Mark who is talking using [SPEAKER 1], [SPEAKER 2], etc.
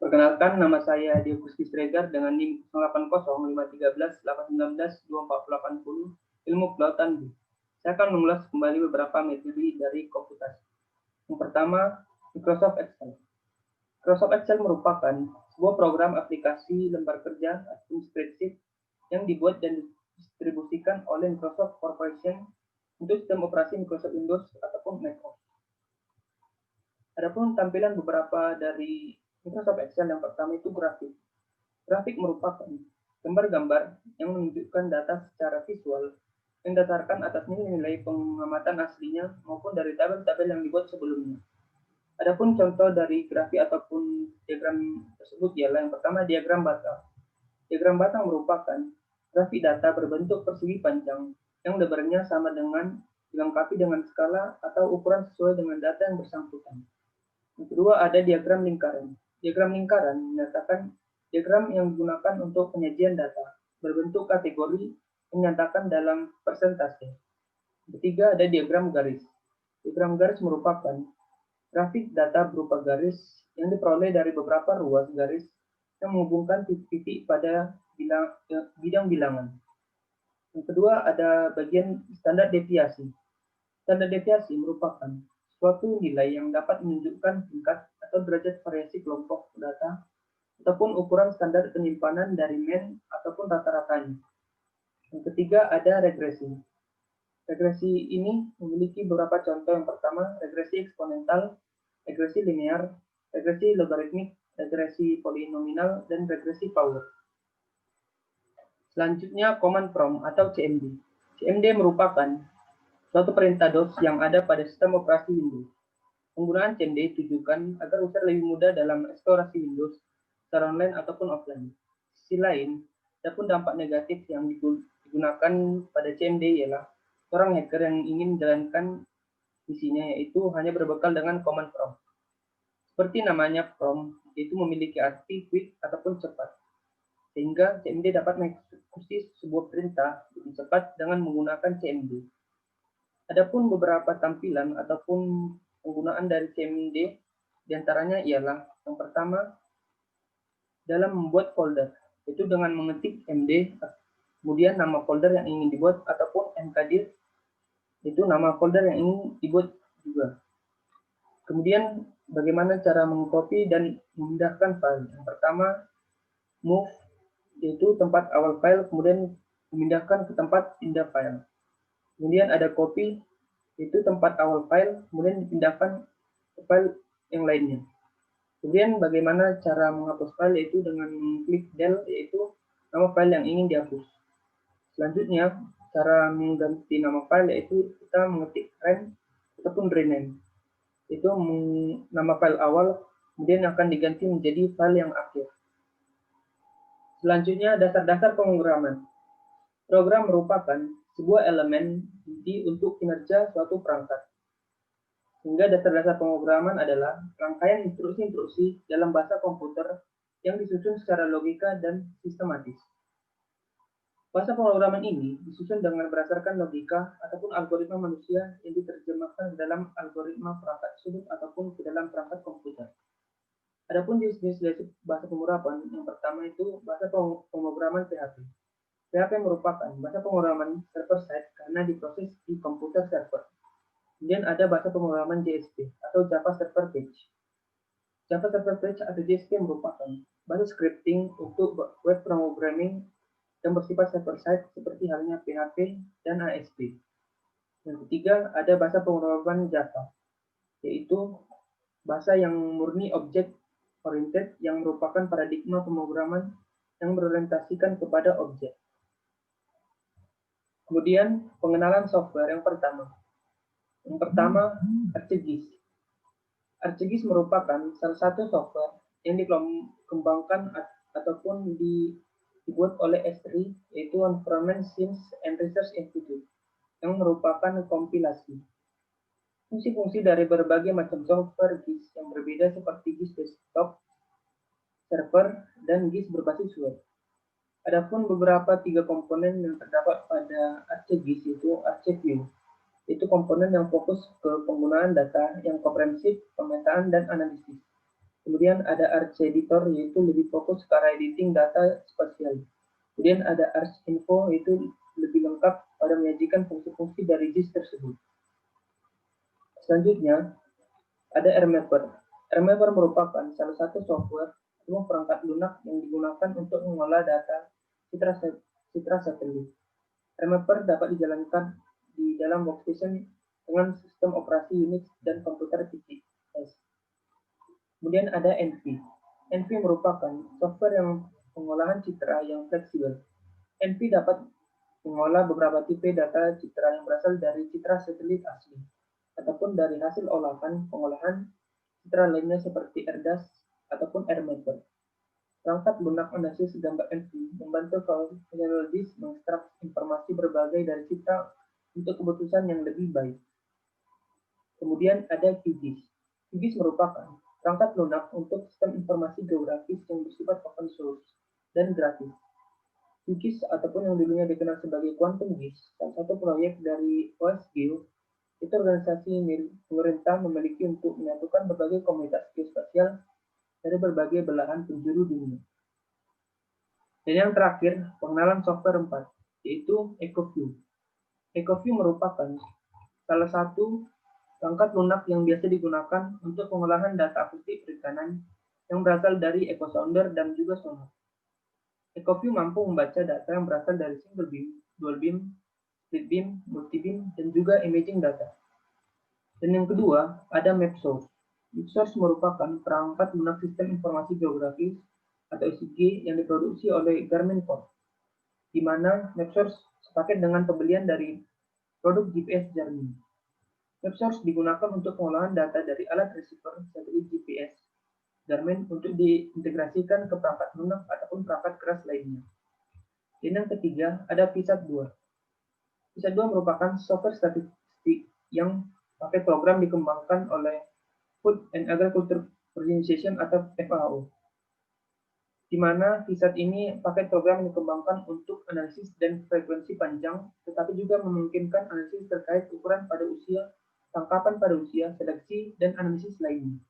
[SPEAKER 1] Perkenalkan, nama saya Diogusti Sregar dengan NIM 08051381924880 Ilmu Kelautan B. Saya akan mengulas kembali beberapa metode dari komputasi. Yang pertama, Microsoft Excel. Microsoft Excel merupakan sebuah program aplikasi lembar kerja atau spreadsheet yang dibuat dan didistribusikan oleh Microsoft Corporation untuk sistem operasi Microsoft Windows ataupun Mac OS. Adapun tampilan beberapa dari Microsoft Excel yang pertama itu grafik. Grafik merupakan gambar-gambar yang menunjukkan data secara visual yang didasarkan atas nilai-nilai pengamatan aslinya maupun dari tabel-tabel yang dibuat sebelumnya. Adapun contoh dari grafik ataupun diagram tersebut ialah yang pertama diagram batang. Diagram batang merupakan grafik data berbentuk persegi panjang yang lebarnya sama dengan dilengkapi dengan skala atau ukuran sesuai dengan data yang bersangkutan. Yang kedua ada diagram lingkaran. Diagram lingkaran menyatakan diagram yang digunakan untuk penyajian data berbentuk kategori menyatakan dalam persentase. Ketiga ada diagram garis. Diagram garis merupakan grafik data berupa garis yang diperoleh dari beberapa ruas garis yang menghubungkan titik-titik pada bidang bilangan. Yang kedua ada bagian standar deviasi. Standar deviasi merupakan suatu nilai yang dapat menunjukkan tingkat atau derajat variasi kelompok data ataupun ukuran standar penyimpanan dari mean ataupun rata-ratanya. Yang ketiga ada regresi. Regresi ini memiliki beberapa contoh. Yang pertama, regresi eksponensial, regresi linear, regresi logaritmik, regresi polinominal, dan regresi power. Selanjutnya, command prompt atau CMD. CMD merupakan suatu perintah DOS yang ada pada sistem operasi Windows. Penggunaan CMD ditujukan agar user lebih mudah dalam eksplorasi Windows secara online ataupun offline. Sisi lain, ada pun dampak negatif yang digunakan pada CMD ialah seorang hacker yang ingin menjalankan misinya yaitu hanya berbekal dengan command prompt. Seperti namanya prompt, yaitu memiliki arti quick ataupun cepat. Sehingga CMD dapat mengeksekusi sebuah perintah lebih cepat dengan menggunakan CMD. Adapun beberapa tampilan ataupun penggunaan dari CMD diantaranya ialah yang pertama dalam membuat folder, itu dengan mengetik MD, kemudian nama folder yang ingin dibuat ataupun mkdir, itu nama folder yang ingin dibuat juga. Kemudian bagaimana cara mengcopy dan memindahkan file. Yang pertama move, yaitu tempat awal file, kemudian memindahkan ke tempat pindah file. Kemudian ada copy, itu tempat awal file, kemudian dipindahkan ke file yang lainnya. Kemudian bagaimana cara menghapus file, yaitu dengan mengklik del, yaitu nama file yang ingin dihapus. Selanjutnya, cara mengganti nama file yaitu kita mengetik rem ataupun rename. Itu nama file awal, kemudian akan diganti menjadi file yang akhir. Selanjutnya, dasar-dasar pemrograman. Program merupakan sebuah elemen inti untuk kinerja suatu perangkat. Sehingga dasar-dasar pemrograman adalah rangkaian instruksi-instruksi dalam bahasa komputer yang disusun secara logika dan sistematis. Bahasa pemrograman ini disusun dengan berdasarkan logika ataupun algoritma manusia yang diterjemahkan ke dalam algoritma perangkat tersebut ataupun ke dalam perangkat komputer. Adapun jenis-jenis bahasa pemrograman, yang pertama itu bahasa pemrograman PHP. PHP merupakan bahasa pemrograman server-side karena diproses di komputer server. Kemudian ada bahasa pemrograman JSP atau Java Server Page. Java Server Page atau JSP merupakan bahasa scripting untuk web programming yang bersifat server-side seperti halnya PHP dan ASP. Yang ketiga ada bahasa pemrograman Java, yaitu bahasa yang murni objek oriented yang merupakan paradigma pemrograman yang berorientasikan kepada objek. Kemudian pengenalan software yang pertama. Yang pertama, ArcGIS. ArcGIS merupakan salah satu software yang dikembangkan ataupun dibuat oleh Esri, yaitu Environment Science and Research Institute, yang merupakan kompilasi. Fungsi-fungsi dari berbagai macam software GIS yang berbeda seperti GIS desktop, server, dan GIS berbasis web. Adapun beberapa tiga komponen yang terdapat pada ArcGIS itu ArcView, itu komponen yang fokus ke penggunaan data yang komprehensif, pemetaan, dan analisis. Kemudian ada Arch Editor, yaitu lebih fokus ke arah editing data spasial. Kemudian ada Arch Info, yaitu lebih lengkap pada menyajikan fungsi-fungsi dari JIS tersebut. Selanjutnya, ada RMapper. RMapper merupakan salah satu software atau perangkat lunak yang digunakan untuk mengolah data citra satelit. RMapper dapat dijalankan di dalam workstation dengan sistem operasi Unix dan komputer PCS. Kemudian ada Envy. Envy merupakan software yang pengolahan citra yang fleksibel. Envy dapat mengolah beberapa tipe data citra yang berasal dari citra satelit asli, ataupun dari hasil pengolahan citra lainnya seperti ERDAS ataupun RMapper. Perangkat lunak analisis gambar Envy membantu teknologis mengekstrak informasi berbagai dari citra untuk keputusan yang lebih baik. Kemudian ada QGIS. QGIS merupakan perangkat lunak untuk sistem informasi geografis yang bersifat open source dan gratis. QGIS ataupun yang dulunya dikenal sebagai Quantum GIS, salah satu proyek dari OSGeo, itu organisasi pemerintah memiliki untuk menyatukan berbagai komunitas geospasial dari berbagai belahan penjuru dunia. Dan yang terakhir, pengenalan software 4, yaitu EcoView. EcoView merupakan salah satu perangkat lunak yang biasa digunakan untuk pengolahan data akustik perikanan yang berasal dari echosounder dan juga sonar. EcoView mampu membaca data yang berasal dari single beam, dual beam, split beam, multi beam, dan juga imaging data. Dan yang kedua, ada MapSource. MapSource merupakan perangkat lunak sistem informasi geografis atau SIG yang diproduksi oleh Garmin Corp, di mana MapSource sepaket dengan pembelian dari produk GPS Garmin. MapSource digunakan untuk pengolahan data dari alat receiver satelit GPS Garmin untuk diintegrasikan ke perangkat lunak ataupun perangkat keras lainnya. Dan yang ketiga, ada VSAT-2. VSAT-2 merupakan software statistik yang pakai program dikembangkan oleh Food and Agriculture Organization atau FAO, di mana VSAT ini pakai program yang dikembangkan untuk analisis dan frekuensi panjang, tetapi juga memungkinkan analisis terkait ukuran pada usia, tangkapan pada usia, seleksi, dan analisis lainnya.